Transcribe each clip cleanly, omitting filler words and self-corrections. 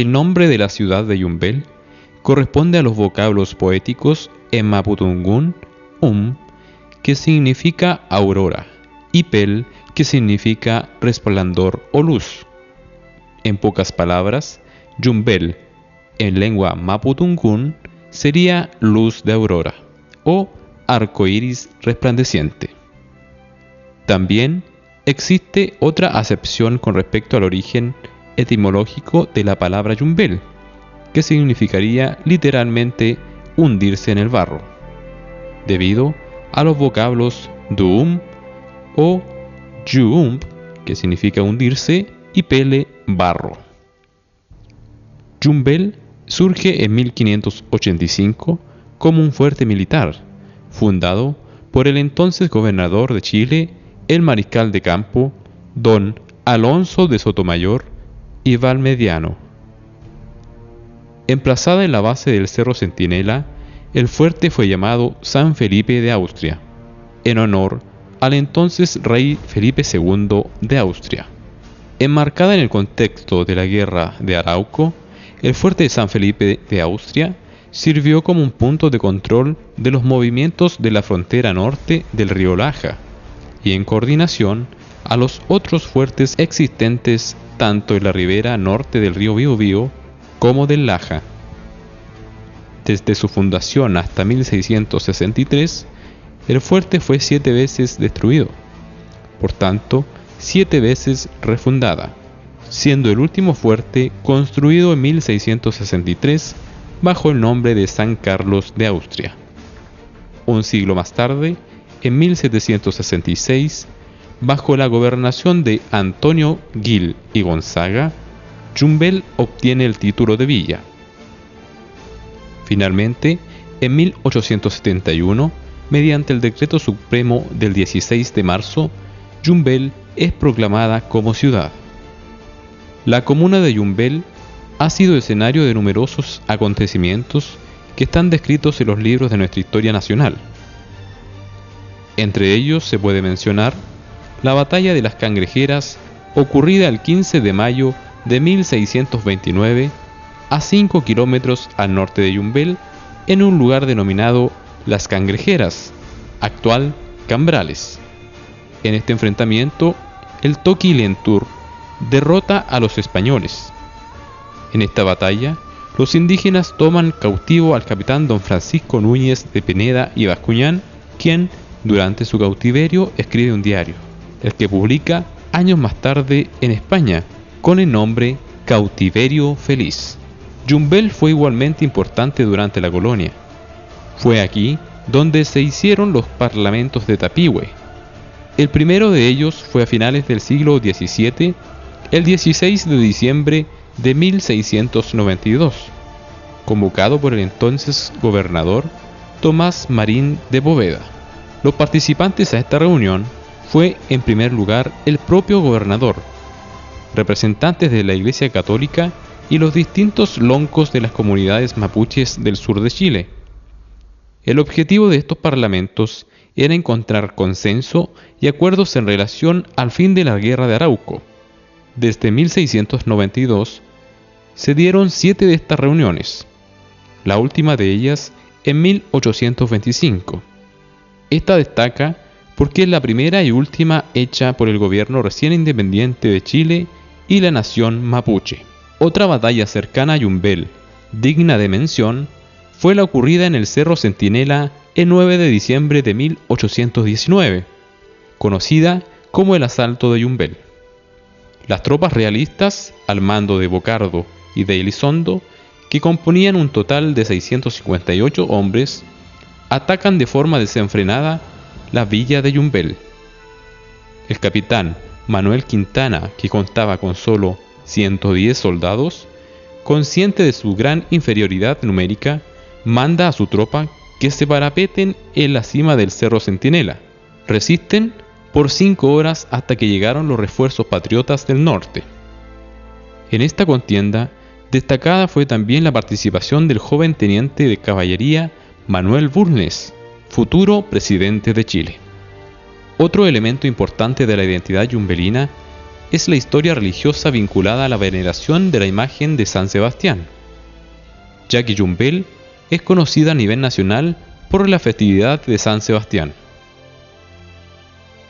El nombre de la ciudad de Yumbel corresponde a los vocablos poéticos en mapudungún, que significa aurora, y pel, que significa resplandor o luz. En pocas palabras, Yumbel, en lengua mapudungún, sería luz de aurora o arco iris resplandeciente. También existe otra acepción con respecto al origen etimológico de la palabra Yumbel, que significaría literalmente hundirse en el barro, debido a los vocablos duum o yuump, que significa hundirse, y pele, barro. Yumbel surge en 1585 como un fuerte militar, fundado por el entonces gobernador de Chile, el mariscal de campo, don Alonso de Sotomayor y Valmediano. Emplazada en la base del Cerro Centinela, el fuerte fue llamado San Felipe de Austria, en honor al entonces rey Felipe II de Austria. Enmarcada en el contexto de la Guerra de Arauco, el fuerte de San Felipe de Austria sirvió como un punto de control de los movimientos de la frontera norte del río Laja y en coordinación a los otros fuertes existentes tanto en la ribera norte del río Biobío como del Laja. Desde su fundación hasta 1663, el fuerte fue 7 veces destruido, por tanto, 7 veces refundada, siendo el último fuerte construido en 1663 bajo el nombre de San Carlos de Austria. Un siglo más tarde, en 1766, bajo la gobernación de Antonio Gil y Gonzaga, Yumbel obtiene el título de villa. Finalmente, en 1871, mediante el Decreto Supremo del 16 de marzo, Yumbel es proclamada como ciudad. La comuna de Yumbel ha sido escenario de numerosos acontecimientos que están descritos en los libros de nuestra historia nacional. Entre ellos se puede mencionar la Batalla de las Cangrejeras, ocurrida el 15 de mayo de 1629, a 5 kilómetros al norte de Yumbel, en un lugar denominado Las Cangrejeras, actual Cambrales. En este enfrentamiento, el Toquilentur derrota a los españoles. En esta batalla, los indígenas toman cautivo al capitán don Francisco Núñez de Pineda y Bascuñán, quien, durante su cautiverio, escribe un diario, el que publica años más tarde en España, con el nombre Cautiverio Feliz. Yumbel fue igualmente importante durante la colonia. Fue aquí donde se hicieron los parlamentos de Tapihue. El primero de ellos fue a finales del siglo XVII, el 16 de diciembre de 1692, convocado por el entonces gobernador Tomás Marín de Bóveda. Los participantes a esta reunión fue, en primer lugar, el propio gobernador, representantes de la Iglesia Católica y los distintos loncos de las comunidades mapuches del sur de Chile. El objetivo de estos parlamentos era encontrar consenso y acuerdos en relación al fin de la Guerra de Arauco. Desde 1692 se dieron 7 de estas reuniones, la última de ellas en 1825. Esta destaca porque es la primera y última hecha por el gobierno recién independiente de Chile y la nación mapuche. Otra batalla cercana a Yumbel, digna de mención, fue la ocurrida en el Cerro Centinela el 9 de diciembre de 1819, conocida como el Asalto de Yumbel. Las tropas realistas, al mando de Bocardo y de Elizondo, que componían un total de 658 hombres, atacan de forma desenfrenada la villa de Yumbel. El capitán Manuel Quintana, que contaba con solo 110 soldados, consciente de su gran inferioridad numérica, manda a su tropa que se parapeten en la cima del Cerro Centinela. Resisten por 5 horas hasta que llegaron los refuerzos patriotas del norte. En esta contienda, destacada fue también la participación del joven teniente de caballería Manuel Bulnes, futuro presidente de Chile. Otro elemento importante de la identidad yumbelina es la historia religiosa vinculada a la veneración de la imagen de San Sebastián, ya que Yumbel es conocida a nivel nacional por la festividad de San Sebastián.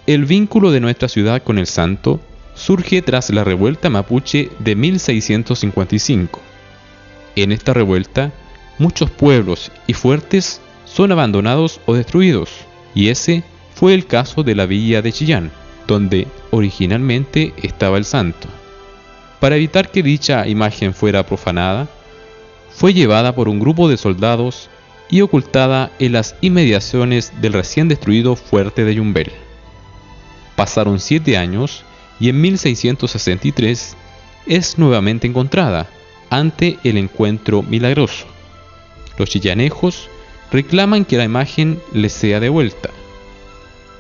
El vínculo de nuestra ciudad con el santo surge tras la revuelta mapuche de 1655. En esta revuelta, muchos pueblos y fuertes son abandonados o destruidos, y ese fue el caso de la villa de Chillán, donde originalmente estaba el santo. Para evitar que dicha imagen fuera profanada, fue llevada por un grupo de soldados y ocultada en las inmediaciones del recién destruido fuerte de Yumbel. Pasaron 7 años y en 1663 es nuevamente encontrada ante el encuentro milagroso. Los chillanejos reclaman que la imagen les sea devuelta.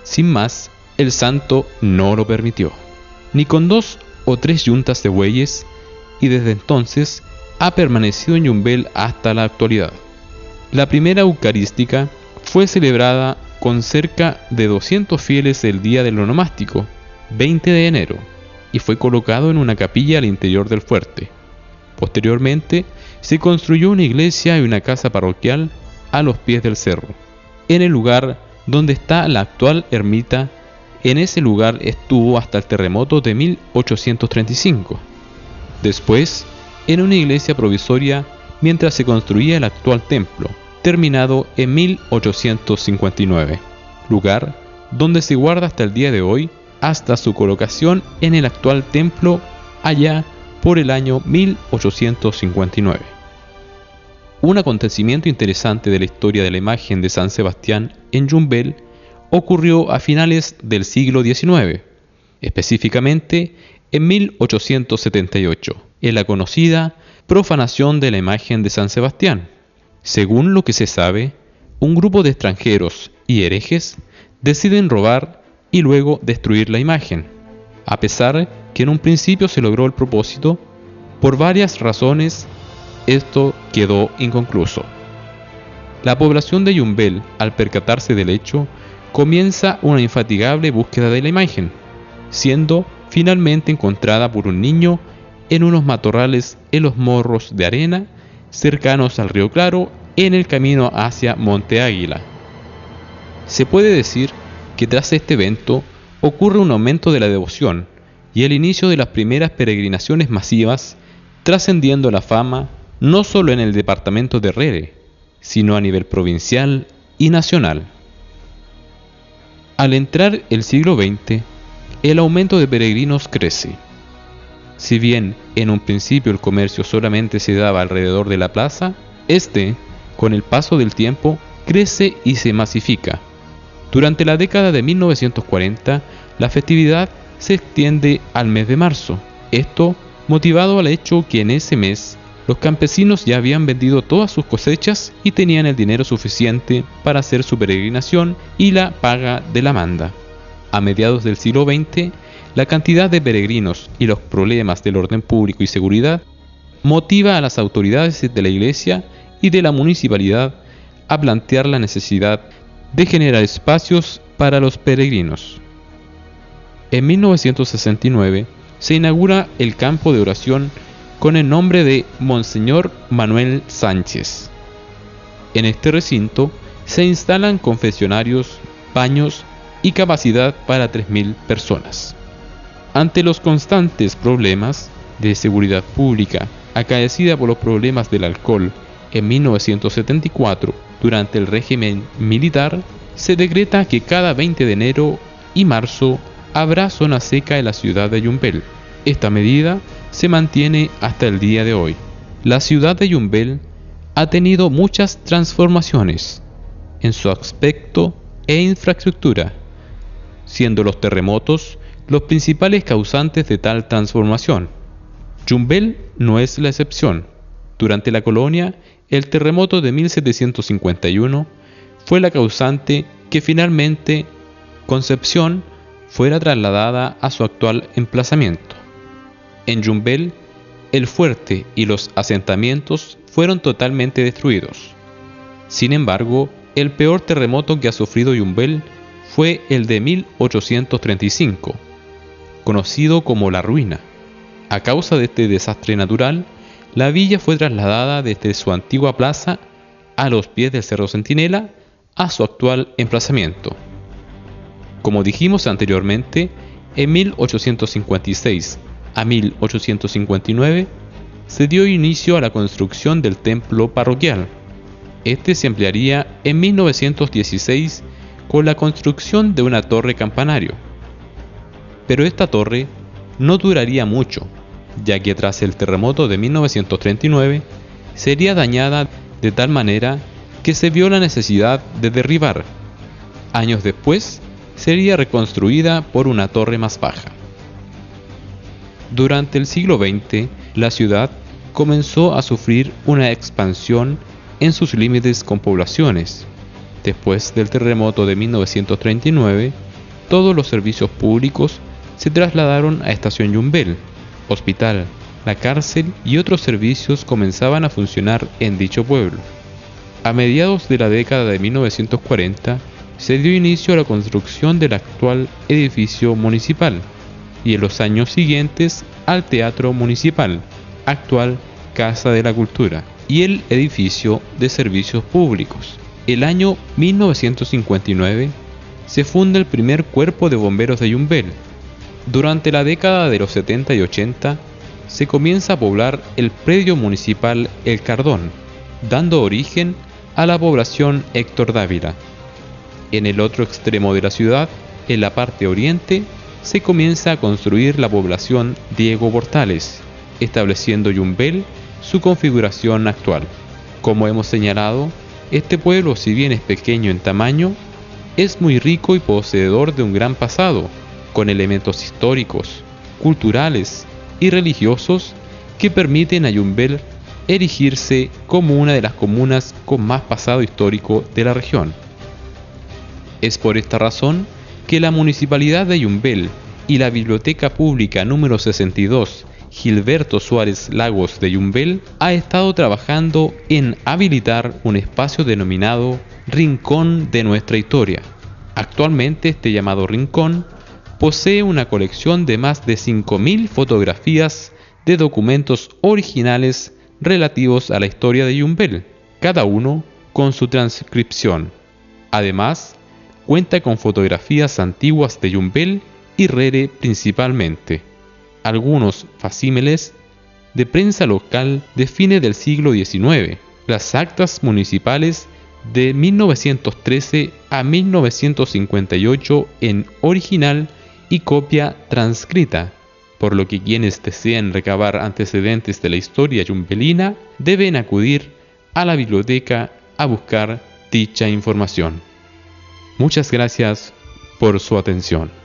Sin más, el santo no lo permitió, ni con 2 o 3 yuntas de bueyes, y desde entonces ha permanecido en Yumbel hasta la actualidad. La primera eucarística fue celebrada con cerca de 200 fieles el día del onomástico, 20 de enero, y fue colocado en una capilla al interior del fuerte. Posteriormente, se construyó una iglesia y una casa parroquial a los pies del cerro, en el lugar donde está la actual ermita. En ese lugar estuvo hasta el terremoto de 1835. Después, en una iglesia provisoria mientras se construía el actual templo, terminado en 1859, lugar donde se guarda hasta el día de hoy, hasta su colocación en el actual templo allá por el año 1859. Un acontecimiento interesante de la historia de la imagen de San Sebastián en Yumbel ocurrió a finales del siglo XIX, específicamente en 1878, en la conocida profanación de la imagen de San Sebastián. Según lo que se sabe, un grupo de extranjeros y herejes deciden robar y luego destruir la imagen. A pesar que en un principio se logró el propósito, por varias razones esto quedó inconcluso. La población de Yumbel, al percatarse del hecho, comienza una infatigable búsqueda de la imagen, siendo finalmente encontrada por un niño en unos matorrales en los morros de arena cercanos al río Claro, en el camino hacia Monte Águila. Se puede decir que tras este evento ocurre un aumento de la devoción y el inicio de las primeras peregrinaciones masivas, trascendiendo la fama no solo en el departamento de Rere, sino a nivel provincial y nacional. Al entrar el siglo XX, el aumento de peregrinos crece. Si bien en un principio el comercio solamente se daba alrededor de la plaza, con el paso del tiempo, crece y se masifica. Durante la década de 1940, la festividad se extiende al mes de marzo. Esto motivado al hecho que en ese mes los campesinos ya habían vendido todas sus cosechas y tenían el dinero suficiente para hacer su peregrinación y la paga de la manda. A mediados del siglo XX, la cantidad de peregrinos y los problemas del orden público y seguridad motiva a las autoridades de la Iglesia y de la municipalidad a plantear la necesidad de generar espacios para los peregrinos. En 1969 se inaugura el campo de oración con el nombre de Monseñor Manuel Sánchez. En este recinto se instalan confesionarios, baños y capacidad para 3.000 personas. Ante los constantes problemas de seguridad pública acaecida por los problemas del alcohol en 1974, durante el régimen militar, se decreta que cada 20 de enero y marzo habrá zona seca en la ciudad de Yumbel. Esta medida se mantiene hasta el día de hoy. La ciudad de Yumbel ha tenido muchas transformaciones en su aspecto e infraestructura, siendo los terremotos los principales causantes de tal transformación. Yumbel no es la excepción. Durante la colonia, el terremoto de 1751 fue la causante que finalmente Concepción fuera trasladada a su actual emplazamiento. En Yumbel, el fuerte y los asentamientos fueron totalmente destruidos. Sin embargo, el peor terremoto que ha sufrido Yumbel fue el de 1835, conocido como La Ruina. A causa de este desastre natural, la villa fue trasladada desde su antigua plaza a los pies del Cerro Centinela a su actual emplazamiento. Como dijimos anteriormente, en 1856 a 1859 se dio inicio a la construcción del templo parroquial. Este se ampliaría en 1916 con la construcción de una torre campanario. Pero esta torre no duraría mucho, ya que tras el terremoto de 1939 sería dañada de tal manera que se vio la necesidad de derribar. Años después, sería reconstruida por una torre más baja. Durante el siglo XX, la ciudad comenzó a sufrir una expansión en sus límites con poblaciones. Después del terremoto de 1939, todos los servicios públicos se trasladaron a Estación Yumbel. Hospital, la cárcel y otros servicios comenzaban a funcionar en dicho pueblo. A mediados de la década de 1940, se dio inicio a la construcción del actual edificio municipal y en los años siguientes al Teatro Municipal, actual Casa de la Cultura, y el edificio de servicios públicos. El año 1959 se funda el primer cuerpo de bomberos de Yumbel. Durante la década de los 70 y 80 se comienza a poblar el predio municipal El Cardón, dando origen a la población Héctor Dávila. En el otro extremo de la ciudad, en la parte oriente, se comienza a construir la población Diego Portales, estableciendo Yumbel su configuración actual. Como hemos señalado, este pueblo, si bien es pequeño en tamaño, es muy rico y poseedor de un gran pasado, con elementos históricos, culturales y religiosos que permiten a Yumbel erigirse como una de las comunas con más pasado histórico de la región. Es por esta razón que la Municipalidad de Yumbel y la Biblioteca Pública número 62 Gilberto Suárez Lagos de Yumbel ha estado trabajando en habilitar un espacio denominado Rincón de Nuestra Historia. Actualmente este llamado rincón posee una colección de más de 5.000 fotografías de documentos originales relativos a la historia de Yumbel, cada uno con su transcripción. Además, cuenta con fotografías antiguas de Yumbel y Rere principalmente, algunos facímiles de prensa local de fines del siglo XIX, las actas municipales de 1913 a 1958 en original y copia transcrita, por lo que quienes deseen recabar antecedentes de la historia yumbelina deben acudir a la biblioteca a buscar dicha información. Muchas gracias por su atención.